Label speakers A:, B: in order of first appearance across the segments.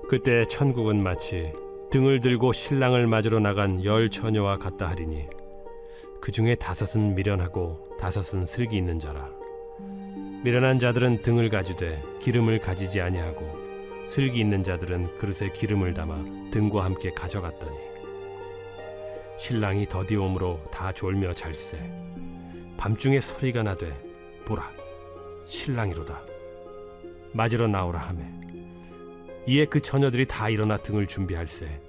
A: 그때 천국은 마치 등을 들고 신랑을 맞으러 나간 10 처녀와 같다 하리니 그 중에 5은 미련하고 5은 슬기 있는 자라. 미련한 자들은 등을 가지되 기름을 가지지 아니하고 슬기 있는 자들은 그릇에 기름을 담아 등과 함께 가져갔더니 신랑이 더디옴으로 다 졸며 잘세. 밤중에 소리가 나되 보라 신랑이로다 맞으러 나오라 하매 이에 그 처녀들이 다 일어나 등을 준비할세.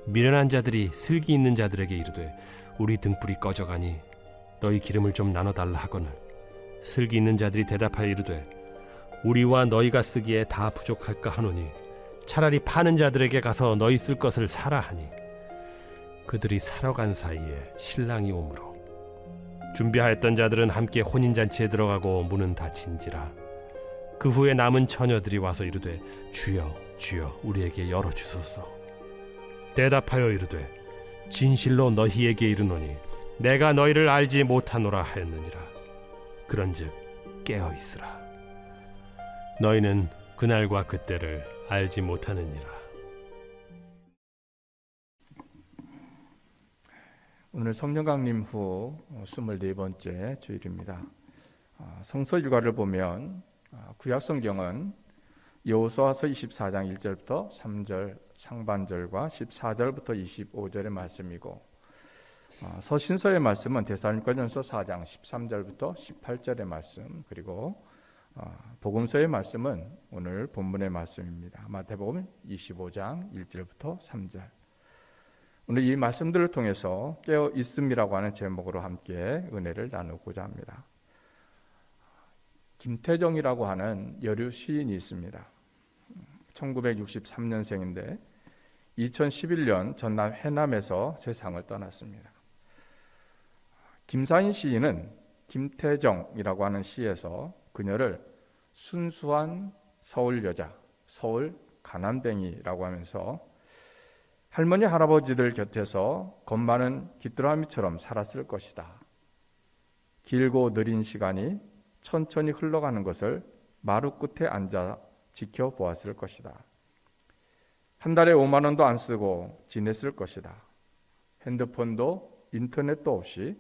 A: 미련한 자들이 슬기 있는 자들에게 이르되 우리 등불이 꺼져가니 너희 기름을 좀 나눠달라 하거늘 슬기 있는 자들이 대답하여 이르되 우리와 너희가 쓰기에 다 부족할까 하노니 차라리 파는 자들에게 가서 너희 쓸 것을 사라 하니 그들이 사러 간 사이에 신랑이 오므로 준비하였던 자들은 함께 혼인잔치에 들어가고 문은 닫힌지라. 그 후에 남은 처녀들이 와서 이르되 주여 주여 우리에게 열어주소서. 대답하여 이르되 진실로 너희에게 이르노니 내가 너희를 알지 못하노라 하였느니라. 그런즉 깨어있으라. 너희는 그날과 그때를 알지 못하느니라.
B: 오늘 성령 강림 후 24번째 주일입니다. 성서 일과를 보면 구약 성경은 여호수아서 24장 1절부터 3절 상반절과 14절부터 25절의 말씀이고 서신서의 말씀은 데살로니가전서 4장 13절부터 18절의 말씀, 그리고 복음서의 말씀은 오늘 본문의 말씀입니다. 마태복음 25장 1절부터 3절. 오늘 이 말씀들을 통해서 깨어 있음이라고 하는 제목으로 함께 은혜를 나누고자 합니다. 김태정이라고 하는 여류 시인이 있습니다. 1963년생인데 2011년 전남 해남에서 세상을 떠났습니다. 김사인 시인은 김태정이라고 하는 시에서 그녀를 순수한 서울 여자, 서울 가난뱅이라고 하면서 할머니 할아버지들 곁에서 겁 많은 귀뚜라미처럼 살았을 것이다. 길고 느린 시간이 천천히 흘러가는 것을 마루 끝에 앉아 지켜보았을 것이다. 한 달에 5만 원도 안 쓰고 지냈을 것이다. 핸드폰도 인터넷도 없이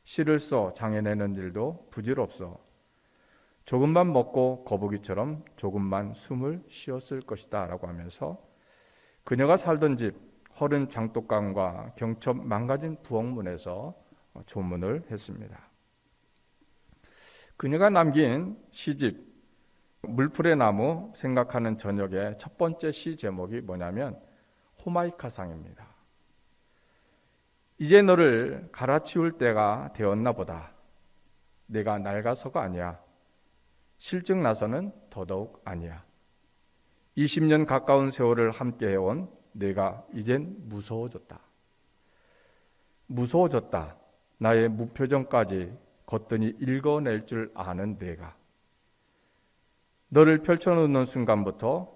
B: 시를 써 장해내는 일도 부질없어 조금만 먹고 거북이처럼 조금만 숨을 쉬었을 것이다 라고 하면서 그녀가 살던 집 허른 장독강과 경첩 망가진 부엌문에서 조문을 했습니다. 그녀가 남긴 시집 물풀의 나무 생각하는 저녁의 첫 번째 시 제목이 뭐냐면 호마이카상입니다. 이제 너를 갈아치울 때가 되었나 보다. 내가 낡아서가 아니야. 실증 나서는 더더욱 아니야. 20년 가까운 세월을 함께 해온 내가 이젠 무서워졌다. 무서워졌다. 나의 무표정까지 거뜬히 읽어낼 줄 아는 내가. 너를 펼쳐놓는 순간부터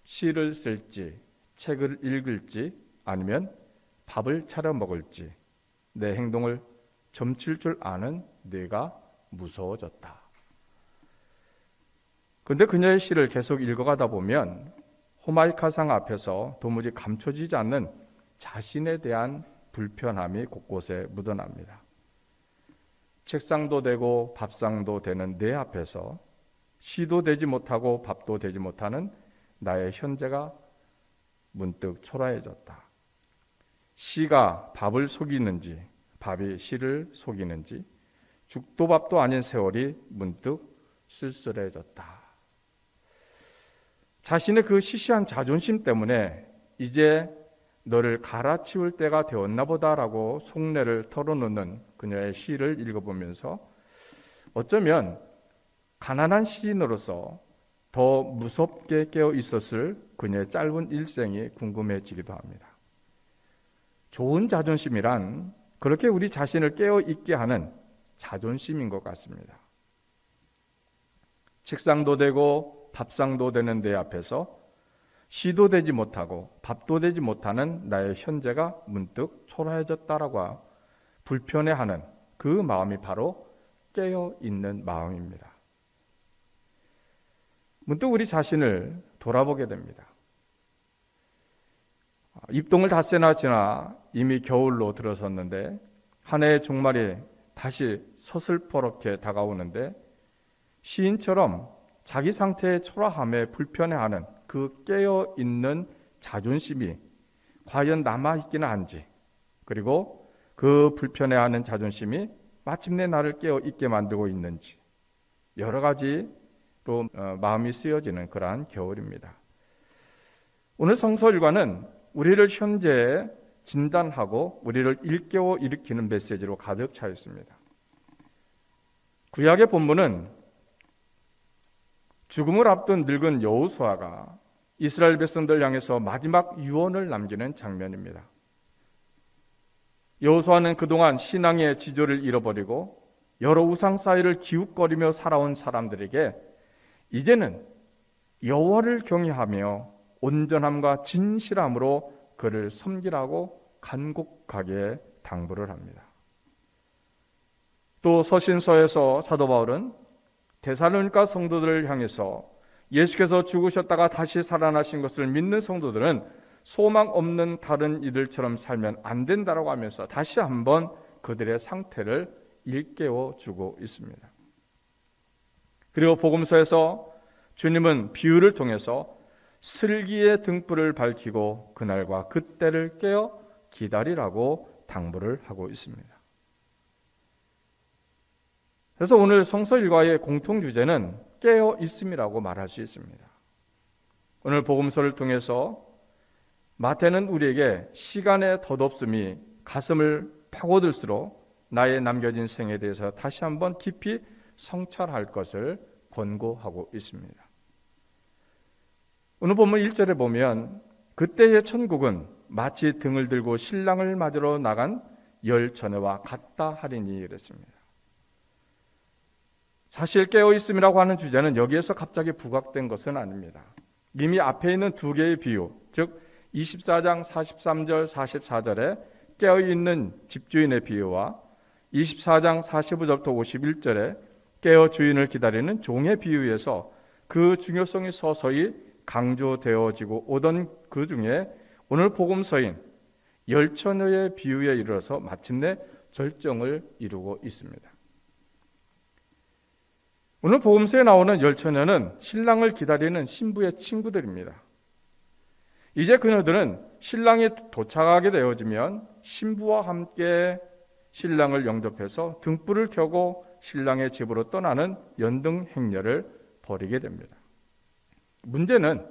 B: 시를 쓸지 책을 읽을지 아니면 밥을 차려 먹을지 내 행동을 점칠 줄 아는 내가 무서워졌다. 그런데 그녀의 시를 계속 읽어가다 보면 호마이카상 앞에서 도무지 감춰지지 않는 자신에 대한 불편함이 곳곳에 묻어납니다. 책상도 되고 밥상도 되는 내 앞에서 시도 되지 못하고 밥도 되지 못하는 나의 현재가 문득 초라해졌다. 시가 밥을 속이는지 밥이 시를 속이는지 죽도 밥도 아닌 세월이 문득 쓸쓸해졌다. 자신의 그 시시한 자존심 때문에 이제 너를 갈아치울 때가 되었나 보다라고 속내를 털어놓는 그녀의 시를 읽어보면서 어쩌면 가난한 시인으로서 더 무섭게 깨어 있었을 그녀의 짧은 일생이 궁금해지기도 합니다. 좋은 자존심이란 그렇게 우리 자신을 깨어 있게 하는 자존심인 것 같습니다. 책상도 되고 밥상도 되는 내 앞에서 시도 되지 못하고 밥도 되지 못하는 나의 현재가 문득 초라해졌다라고 불편해하는 그 마음이 바로 깨어 있는 마음입니다. 문득 우리 자신을 돌아보게 됩니다. 입동을 닷새나 지나 이미 겨울로 들어섰는데 한 해의 종말이 다시 서슬퍼렇게 다가오는데 시인처럼 자기 상태의 초라함에 불편해하는 그 깨어있는 자존심이 과연 남아있기는 한지, 그리고 그 불편해하는 자존심이 마침내 나를 깨어있게 만들고 있는지 여러 가지로 마음이 쓰여지는 그러한 겨울입니다. 오늘 성서 일과는 우리를 현재에 진단하고 우리를 일깨워 일으키는 메시지로 가득 차 있습니다. 구약의 본문은 죽음을 앞둔 늙은 여호수아가 이스라엘 백성들 향해서 마지막 유언을 남기는 장면입니다. 여호수아는 그동안 신앙의 지조를 잃어버리고 여러 우상 사이를 기웃거리며 살아온 사람들에게 이제는 여호와를 경외하며 온전함과 진실함으로 그를 섬기라고 간곡하게 당부를 합니다. 또 서신서에서 사도 바울은 데살로니가 성도들을 향해서 예수께서 죽으셨다가 다시 살아나신 것을 믿는 성도들은 소망 없는 다른 이들처럼 살면 안 된다라고 하면서 다시 한번 그들의 상태를 일깨워 주고 있습니다. 그리고 복음서에서 주님은 비유를 통해서 슬기의 등불을 밝히고 그날과 그때를 깨어 기다리라고 당부를 하고 있습니다. 그래서 오늘 성서 일과의 공통 주제는 깨어 있음이라고 말할 수 있습니다. 오늘 복음서를 통해서 마태는 우리에게 시간의 덧없음이 가슴을 파고들수록 나의 남겨진 생에 대해서 다시 한번 깊이 성찰할 것을 권고하고 있습니다. 오늘 본문 1절에 보면 그때의 천국은 마치 등을 들고 신랑을 맞으러 나간 열 처녀와 같다 하리니 이랬습니다. 사실 깨어있음이라고 하는 주제는 여기에서 갑자기 부각된 것은 아닙니다. 이미 앞에 있는 두 개의 비유, 즉 24장 43절 44절에 깨어있는 집주인의 비유와 24장 45절부터 51절에 깨어 주인을 기다리는 종의 비유에서 그 중요성이 서서히 강조되어지고 오던 그 중에 오늘 복음서인 열 처녀의 비유에 이르러서 마침내 절정을 이루고 있습니다. 오늘 복음서에 나오는 열 처녀는 신랑을 기다리는 신부의 친구들입니다. 이제 그녀들은 신랑이 도착하게 되어지면 신부와 함께 신랑을 영접해서 등불을 켜고 신랑의 집으로 떠나는 연등 행렬을 벌이게 됩니다. 문제는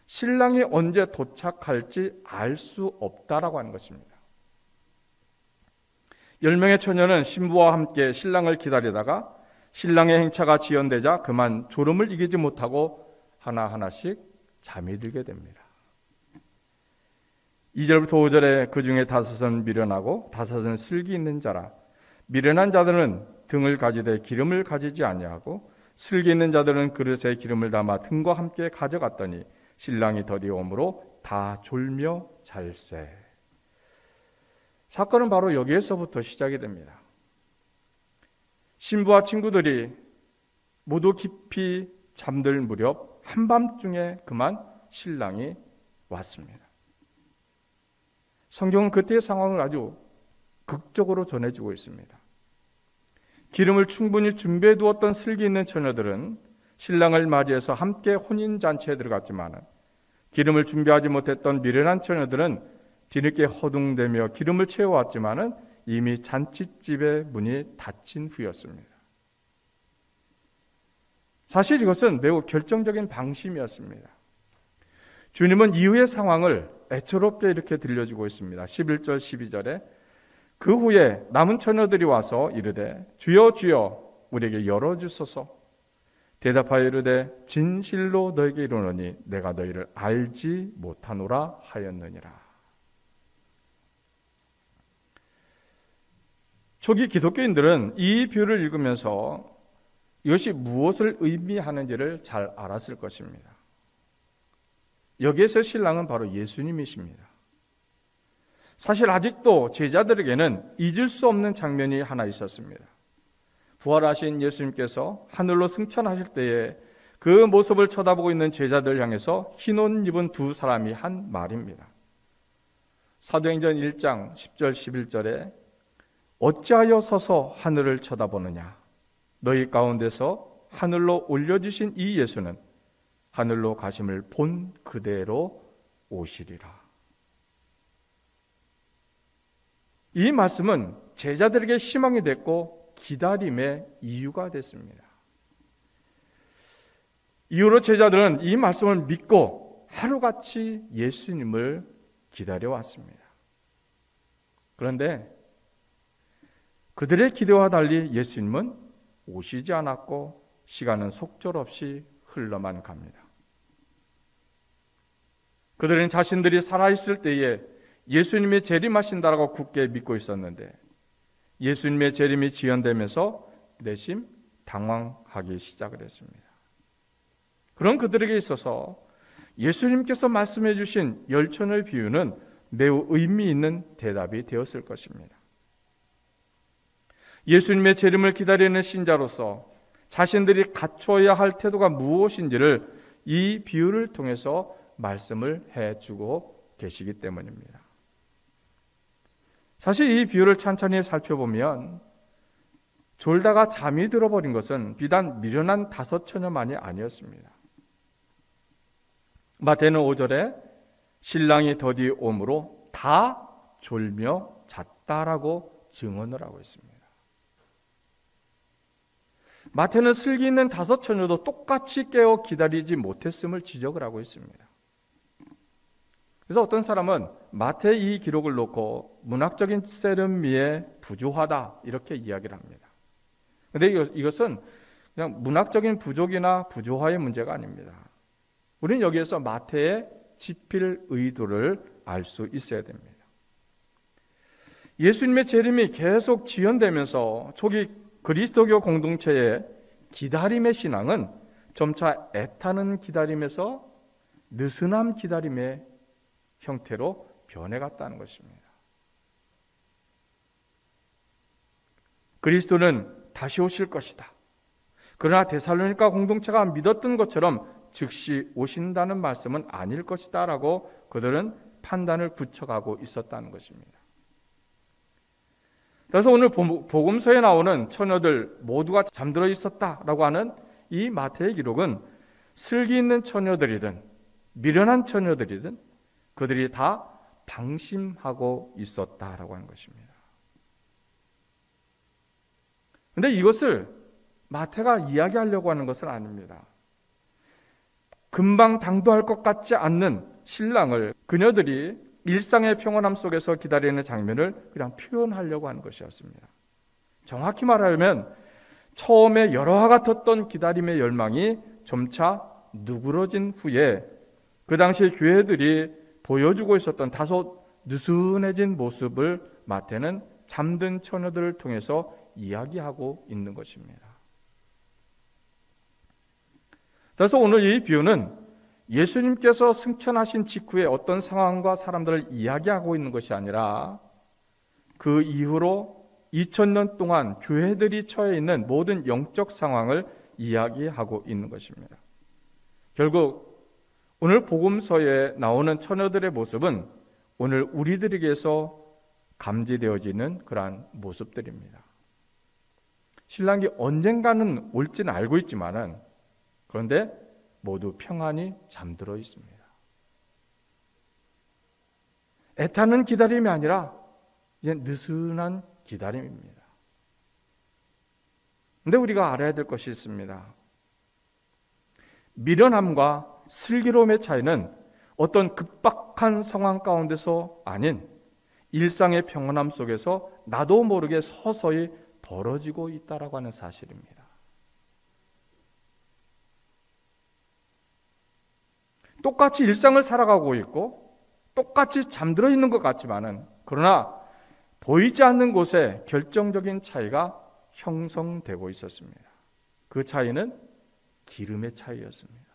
B: 신랑이 언제 도착할지 알 수 없다라고 하는 것입니다. 10명의 처녀는 신부와 함께 신랑을 기다리다가 신랑의 행차가 지연되자 그만 졸음을 이기지 못하고 하나하나씩 잠이 들게 됩니다. 2절부터 5절에 그 중에 5은 미련하고 5은 슬기 있는 자라. 미련한 자들은 등을 가지되 기름을 가지지 아니하고 슬기 있는 자들은 그릇에 기름을 담아 등과 함께 가져갔더니 신랑이 덜이 오므로 다 졸며 잘세. 사건은 바로 여기에서부터 시작이 됩니다. 신부와 친구들이 모두 깊이 잠들 무렵 한밤중에 그만 신랑이 왔습니다. 성경은 그때의 상황을 아주 극적으로 전해주고 있습니다. 기름을 충분히 준비해 두었던 슬기 있는 처녀들은 신랑을 맞이해서 함께 혼인잔치에 들어갔지만 기름을 준비하지 못했던 미련한 처녀들은 뒤늦게 허둥대며 기름을 채워왔지만 이미 잔치집의 문이 닫힌 후였습니다. 사실 이것은 매우 결정적인 방심이었습니다. 주님은 이후의 상황을 애처롭게 이렇게 들려주고 있습니다. 11절 12절에 그 후에 남은 처녀들이 와서 이르되 주여 주여 우리에게 열어주소서. 대답하여 이르되 진실로 너에게 이르노니 내가 너희를 알지 못하노라 하였느니라. 초기 기독교인들은 이 비유를 읽으면서 이것이 무엇을 의미하는지를 잘 알았을 것입니다. 여기에서 신랑은 바로 예수님이십니다. 사실 아직도 제자들에게는 잊을 수 없는 장면이 하나 있었습니다. 부활하신 예수님께서 하늘로 승천하실 때에 그 모습을 쳐다보고 있는 제자들 향해서 흰 옷 입은 두 사람이 한 말입니다. 사도행전 1장 10절 11절에 어찌하여 서서 하늘을 쳐다보느냐 너희 가운데서 하늘로 올려주신 이 예수는 하늘로 가심을 본 그대로 오시리라. 이 말씀은 제자들에게 희망이 됐고 기다림의 이유가 됐습니다. 이후로 제자들은 이 말씀을 믿고 하루같이 예수님을 기다려왔습니다. 그런데 그들의 기대와 달리 예수님은 오시지 않았고 시간은 속절없이 흘러만 갑니다. 그들은 자신들이 살아있을 때에 예수님이 재림하신다라고 굳게 믿고 있었는데 예수님의 재림이 지연되면서 내심 당황하기 시작을 했습니다. 그런 그들에게 있어서 예수님께서 말씀해 주신 열천의 비유는 매우 의미 있는 대답이 되었을 것입니다. 예수님의 재림을 기다리는 신자로서 자신들이 갖추어야 할 태도가 무엇인지를 이 비유를 통해서 말씀을 해주고 계시기 때문입니다. 사실 이 비유를 천천히 살펴보면 졸다가 잠이 들어버린 것은 비단 미련한 5 처녀만이 아니었습니다. 마태는 5절에 신랑이 더디 오므로 다 졸며 잤다라고 증언을 하고 있습니다. 마태는 슬기 있는 5 처녀도 똑같이 깨어 기다리지 못했음을 지적을 하고 있습니다. 그래서 어떤 사람은 마태의 이 기록을 놓고 문학적인 세련미에 부조하다 이렇게 이야기를 합니다. 그런데 이것은 그냥 문학적인 부족이나 부조화의 문제가 아닙니다. 우리는 여기에서 마태의 지필 의도를 알 수 있어야 됩니다. 예수님의 재림이 계속 지연되면서 초기 그리스도교 공동체의 기다림의 신앙은 점차 애타는 기다림에서 느슨한 기다림의 형태로 변해갔다는 것입니다. 그리스도는 다시 오실 것이다. 그러나 데살로니가 공동체가 믿었던 것처럼 즉시 오신다는 말씀은 아닐 것이다 라고 그들은 판단을 굳혀가고 있었다는 것입니다. 그래서 오늘 복음서에 나오는 처녀들 모두가 잠들어 있었다라고 하는 이 마태의 기록은 슬기 있는 처녀들이든 미련한 처녀들이든 그들이 다 방심하고 있었다라고 하는 것입니다. 그런데 이것을 마태가 이야기하려고 하는 것은 아닙니다. 금방 당도할 것 같지 않는 신랑을 그녀들이 일상의 평온함 속에서 기다리는 장면을 그냥 표현하려고 하는 것이었습니다. 정확히 말하면 처음에 열화 같았던 기다림의 열망이 점차 누그러진 후에 그 당시 교회들이 보여주고 있었던 다소 느슨해진 모습을 마태는 잠든 처녀들을 통해서 이야기하고 있는 것입니다. 그래서 오늘 이 비유는 예수님께서 승천하신 직후에 어떤 상황과 사람들을 이야기하고 있는 것이 아니라 그 이후로 2000년 동안 교회들이 처해 있는 모든 영적 상황을 이야기하고 있는 것입니다. 결국 오늘 복음서에 나오는 처녀들의 모습은 오늘 우리들에게서 감지되어지는 그러한 모습들입니다. 신랑이 언젠가는 올지는 알고 있지만은 그런데 모두 평안히 잠들어 있습니다. 애타는 기다림이 아니라 이제 느슨한 기다림입니다. 그런데 우리가 알아야 될 것이 있습니다. 미련함과 슬기로움의 차이는 어떤 급박한 상황 가운데서 아닌 일상의 평온함 속에서 나도 모르게 서서히 벌어지고 있다라고 하는 사실입니다. 똑같이 일상을 살아가고 있고 똑같이 잠들어 있는 것 같지만은 그러나 보이지 않는 곳에 결정적인 차이가 형성되고 있었습니다. 그 차이는 기름의 차이였습니다.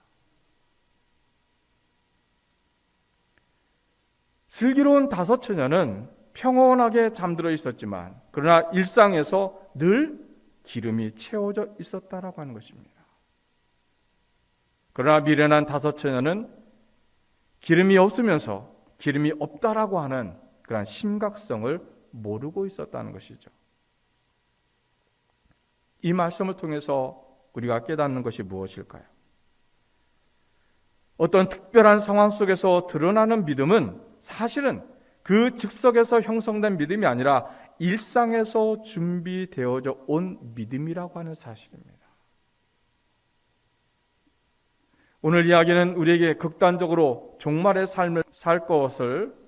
B: 슬기로운 5 처녀는 평온하게 잠들어 있었지만 그러나 일상에서 늘 기름이 채워져 있었다라고 하는 것입니다. 그러나 미련한 5 처녀는 기름이 없으면서 기름이 없다라고 하는 그러한 심각성을 모르고 있었다는 것이죠. 이 말씀을 통해서 우리가 깨닫는 것이 무엇일까요? 어떤 특별한 상황 속에서 드러나는 믿음은 사실은 그 즉석에서 형성된 믿음이 아니라 일상에서 준비되어져 온 믿음이라고 하는 사실입니다. 오늘 이야기는 우리에게 극단적으로 종말의 삶을 살 것을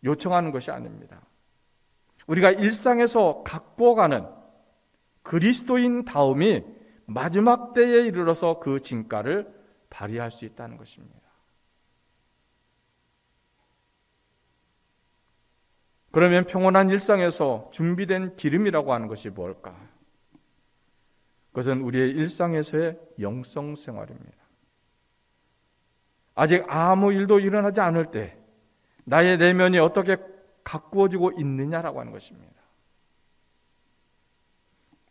B: 요청하는 것이 아닙니다. 우리가 일상에서 가꾸어가는 그리스도인 다움이 마지막 때에 이르러서 그 진가를 발휘할 수 있다는 것입니다. 그러면 평온한 일상에서 준비된 기름이라고 하는 것이 뭘까? 그것은 우리의 일상에서의 영성 생활입니다. 아직 아무 일도 일어나지 않을 때 나의 내면이 어떻게 가꾸어지고 있느냐라고 하는 것입니다.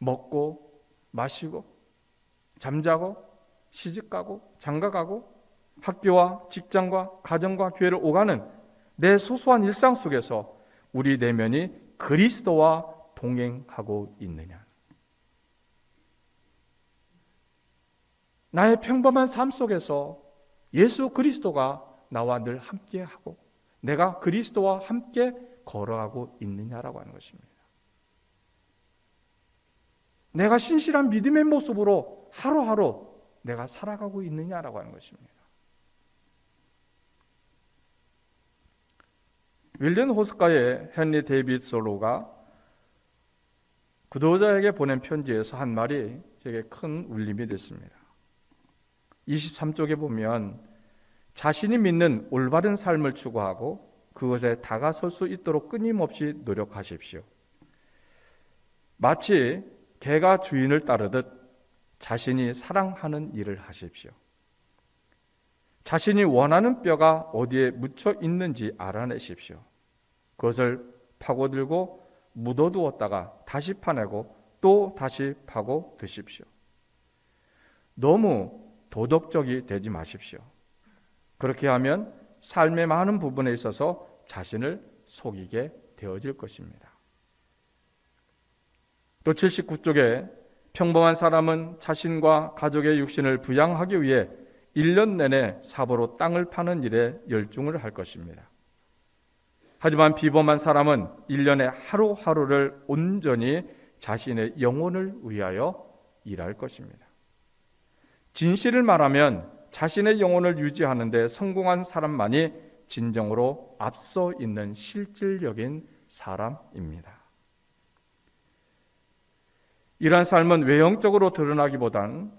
B: 먹고 마시고 잠자고 시집가고 장가가고 학교와 직장과 가정과 교회를 오가는 내 소소한 일상 속에서 우리 내면이 그리스도와 동행하고 있느냐. 나의 평범한 삶 속에서 예수 그리스도가 나와 늘 함께하고 내가 그리스도와 함께 걸어가고 있느냐라고 하는 것입니다. 내가 신실한 믿음의 모습으로 하루하루 내가 살아가고 있느냐라고 하는 것입니다. 윌리엄 호스카의 헨리 데이빗 솔로가 구도자에게 보낸 편지에서 한 말이 제게 큰 울림이 됐습니다. 23쪽에 보면 자신이 믿는 올바른 삶을 추구하고 그것에 다가설 수 있도록 끊임없이 노력하십시오. 마치 개가 주인을 따르듯 자신이 사랑하는 일을 하십시오. 자신이 원하는 뼈가 어디에 묻혀 있는지 알아내십시오. 그것을 파고들고 묻어두었다가 다시 파내고 또 다시 파고 드십시오. 너무 도덕적이 되지 마십시오. 그렇게 하면 삶의 많은 부분에 있어서 자신을 속이게 되어질 것입니다. 또 79쪽에 평범한 사람은 자신과 가족의 육신을 부양하기 위해 1년 내내 사보로 땅을 파는 일에 열중을 할 것입니다. 하지만 비범한 사람은 1년의 하루하루를 온전히 자신의 영혼을 위하여 일할 것입니다. 진실을 말하면 자신의 영혼을 유지하는 데 성공한 사람만이 진정으로 앞서 있는 실질적인 사람입니다. 이러한 삶은 외형적으로 드러나기보단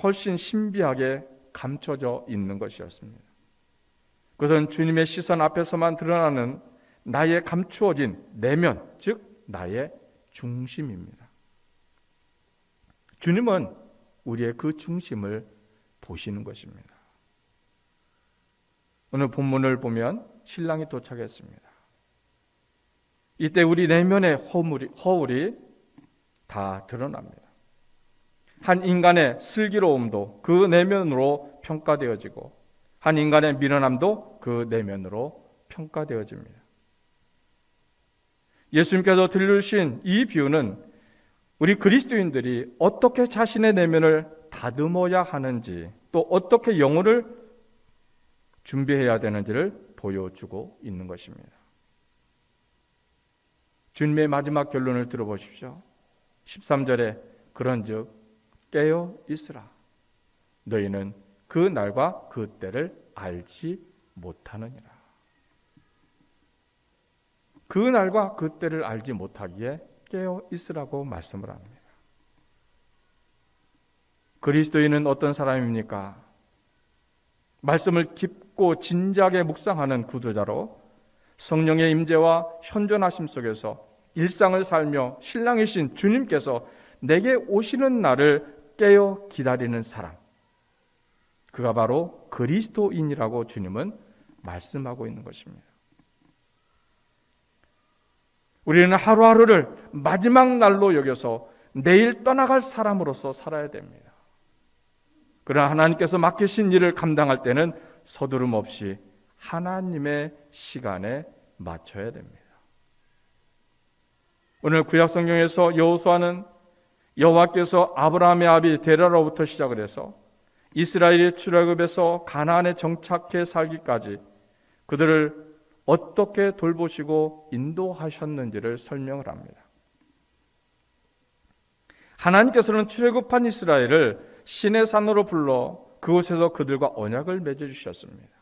B: 훨씬 신비하게 감춰져 있는 것이었습니다. 그것은 주님의 시선 앞에서만 드러나는 나의 감추어진 내면, 즉 나의 중심입니다. 주님은 우리의 그 중심을 보시는 것입니다. 오늘 본문을 보면 신랑이 도착했습니다. 이때 우리 내면의 허울이 다 드러납니다. 한 인간의 슬기로움도 그 내면으로 평가되어지고 한 인간의 미련함도 그 내면으로 평가되어집니다. 예수님께서 들려주신 이 비유는 우리 그리스도인들이 어떻게 자신의 내면을 다듬어야 하는지 또 어떻게 영혼을 준비해야 되는지를 보여주고 있는 것입니다. 주님의 마지막 결론을 들어보십시오. 13절에 그런즉 깨어 있으라. 너희는 그 날과 그 때를 알지 못하느니라. 그 날과 그 때를 알지 못하기에 깨어 있으라고 말씀을 합니다. 그리스도인은 어떤 사람입니까? 말씀을 깊고 진지하게 묵상하는 구도자로 성령의 임재와 현존하심 속에서 일상을 살며 신랑이신 주님께서 내게 오시는 날을 깨어 기다리는 사람, 그가 바로 그리스도인이라고 주님은 말씀하고 있는 것입니다. 우리는 하루하루를 마지막 날로 여겨서 내일 떠나갈 사람으로서 살아야 됩니다. 그러나 하나님께서 맡기신 일을 감당할 때는 서두름 없이 하나님의 시간에 맞춰야 됩니다. 오늘 구약 성경에서 여호수아는 여호와께서 아브라함의 아비 데라로부터 시작을 해서 이스라엘이 출애굽에서 가나안에 정착해 살기까지 그들을 어떻게 돌보시고 인도하셨는지를 설명을 합니다. 하나님께서는 출애굽한 이스라엘을 신의 산으로 불러 그곳에서 그들과 언약을 맺어주셨습니다.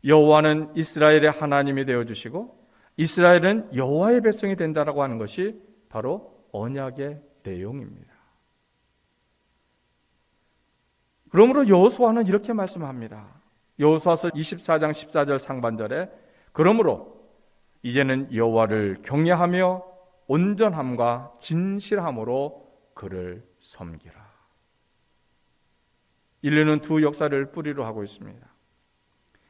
B: 여호와는 이스라엘의 하나님이 되어주시고 이스라엘은 여호와의 백성이 된다라고 하는 것이 바로 언약의 내용입니다. 그러므로 여호수아는 이렇게 말씀합니다. 여호수아서 24장 14절 상반절에 그러므로 이제는 여호와를 경외하며 온전함과 진실함으로 그를 섬기라. 인류는 두 역사를 뿌리로 하고 있습니다.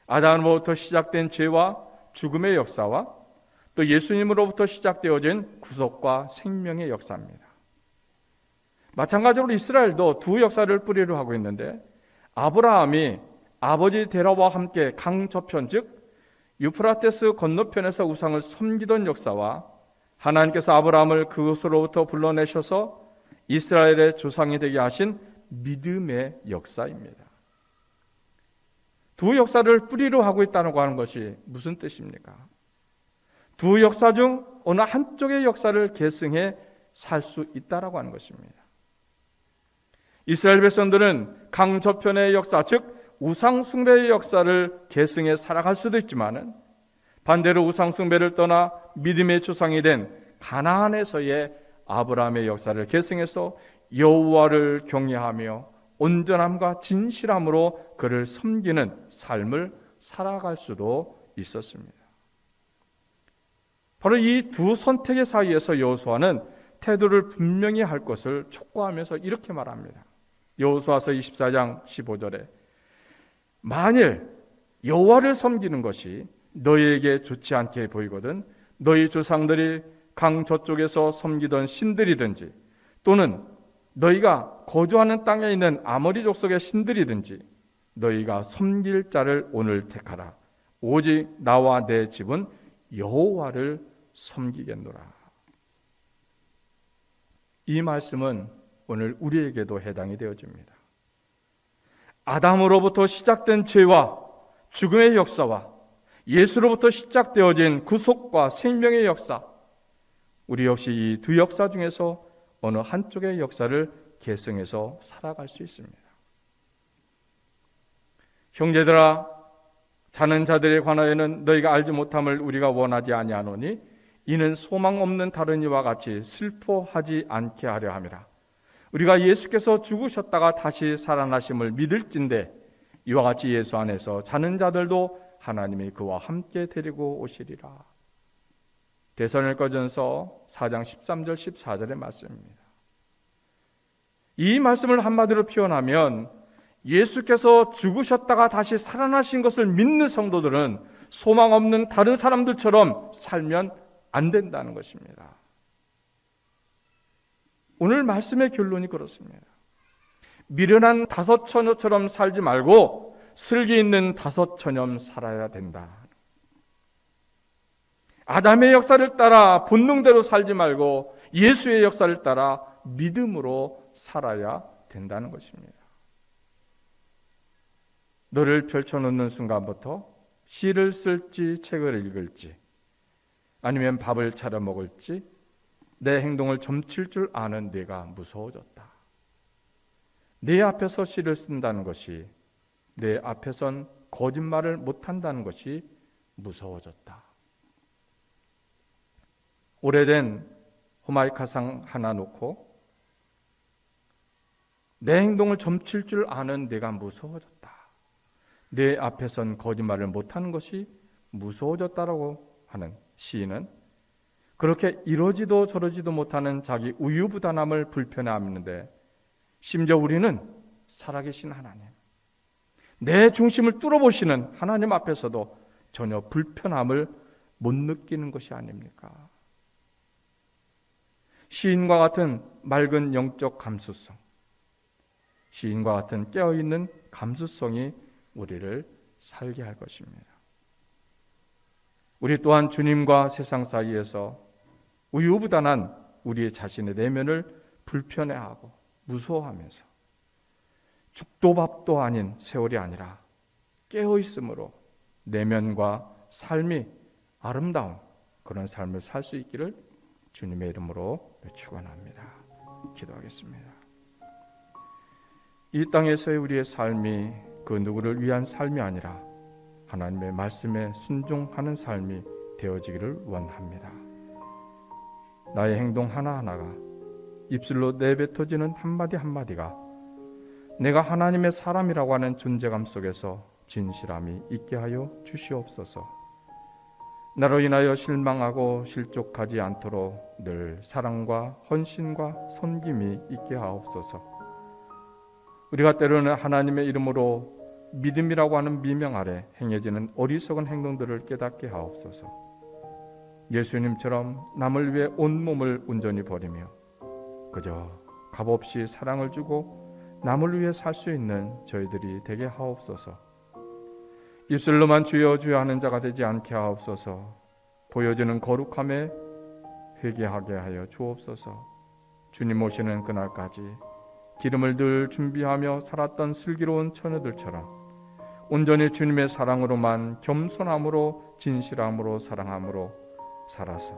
B: 아담으로부터 시작된 죄와 죽음의 역사와 또 예수님으로부터 시작되어진 구속과 생명의 역사입니다. 마찬가지로 이스라엘도 두 역사를 뿌리로 하고 있는데 아브라함이 아버지 데라와 함께 강저편 즉 유프라테스 건너편에서 우상을 섬기던 역사와 하나님께서 아브라함을 그곳으로부터 불러내셔서 이스라엘의 조상이 되게 하신 믿음의 역사입니다. 두 역사를 뿌리로 하고 있다고 하는 것이 무슨 뜻입니까? 두 역사 중 어느 한쪽의 역사를 계승해 살 수 있다라고 하는 것입니다. 이스라엘 백성들은 강저편의 역사, 즉 우상 숭배의 역사를 계승해 살아갈 수도 있지만은 반대로 우상 숭배를 떠나 믿음의 조상이 된 가나안에서의 아브라함의 역사를 계승해서 여호와를 경외하며 온전함과 진실함으로 그를 섬기는 삶을 살아갈 수도 있었습니다. 바로 이 두 선택의 사이에서 여호수아는 태도를 분명히 할 것을 촉구하면서 이렇게 말합니다. 여호수아서 24장 15절에 만일 여호와를 섬기는 것이 너희에게 좋지 않게 보이거든 너희 조상들이 강 저쪽에서 섬기던 신들이든지 또는 너희가 거주하는 땅에 있는 아모리 족속의 신들이든지 너희가 섬길 자를 오늘 택하라. 오직 나와 내 집은 여호와를 섬기겠노라. 이 말씀은 오늘 우리에게도 해당이 되어집니다. 아담으로부터 시작된 죄와 죽음의 역사와 예수로부터 시작되어진 구속과 생명의 역사, 우리 역시 이 두 역사 중에서 어느 한쪽의 역사를 계승해서 살아갈 수 있습니다. 형제들아, 자는 자들에 관하여는 너희가 알지 못함을 우리가 원하지 아니하노니 이는 소망 없는 다른 이와 같이 슬퍼하지 않게 하려 함이라. 우리가 예수께서 죽으셨다가 다시 살아나심을 믿을진대 이와 같이 예수 안에서 자는 자들도 하나님이 그와 함께 데리고 오시리라. 데살로니가전서 4장 13절 14절의 말씀입니다. 이 말씀을 한마디로 표현하면 예수께서 죽으셨다가 다시 살아나신 것을 믿는 성도들은 소망 없는 다른 사람들처럼 살면 안 된다는 것입니다. 오늘 말씀의 결론이 그렇습니다. 미련한 다섯 처녀처럼 살지 말고 슬기 있는 다섯 처녀처럼 살아야 된다. 아담의 역사를 따라 본능대로 살지 말고 예수의 역사를 따라 믿음으로 살아야 된다는 것입니다. 너를 펼쳐놓는 순간부터 시를 쓸지 책을 읽을지 아니면 밥을 차려 먹을지 내 행동을 점칠 줄 아는 네가 무서워졌다. 내 앞에서 시를 쓴다는 것이 내 앞에선 거짓말을 못한다는 것이 무서워졌다. 오래된 호마이카상 하나 놓고 내 행동을 점칠 줄 아는 내가 무서워졌다. 내 앞에선 거짓말을 못하는 것이 무서워졌다라고 하는 시인은 그렇게 이러지도 저러지도 못하는 자기 우유부단함을 불편해하는데 심지어 우리는 살아계신 하나님, 내 중심을 뚫어보시는 하나님 앞에서도 전혀 불편함을 못 느끼는 것이 아닙니까? 시인과 같은 맑은 영적 감수성, 시인과 같은 깨어있는 감수성이 우리를 살게 할 것입니다. 우리 또한 주님과 세상 사이에서 우유부단한 우리의 자신의 내면을 불편해하고 무서워하면서 죽도 밥도 아닌 세월이 아니라 깨어있음으로 내면과 삶이 아름다운 그런 삶을 살 수 있기를 주님의 이름으로 축원합니다. 기도하겠습니다. 이 땅에서의 우리의 삶이 그 누구를 위한 삶이 아니라 하나님의 말씀에 순종하는 삶이 되어지기를 원합니다. 나의 행동 하나하나가 입술로 내뱉어지는 한마디 한마디가 내가 하나님의 사람이라고 하는 존재감 속에서 진실함이 있게 하여 주시옵소서. 나로 인하여 실망하고 실족하지 않도록 늘 사랑과 헌신과 섬김이 있게 하옵소서. 우리가 때로는 하나님의 이름으로 믿음이라고 하는 미명 아래 행해지는 어리석은 행동들을 깨닫게 하옵소서. 예수님처럼 남을 위해 온몸을 온전히 버리며 그저 값없이 사랑을 주고 남을 위해 살 수 있는 저희들이 되게 하옵소서. 입술로만 주여 주여 하는 자가 되지 않게 하옵소서. 보여지는 거룩함에 회개하게 하여 주옵소서. 주님 오시는 그날까지 기름을 늘 준비하며 살았던 슬기로운 처녀들처럼 온전히 주님의 사랑으로만 겸손함으로 진실함으로 사랑함으로 살아서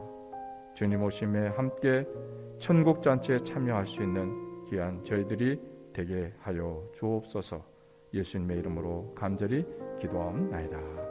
B: 주님 오심에 함께 천국 잔치에 참여할 수 있는 귀한 저희들이 되게 하여 주옵소서. 예수님의 이름으로 간절히 기도하옵나이다.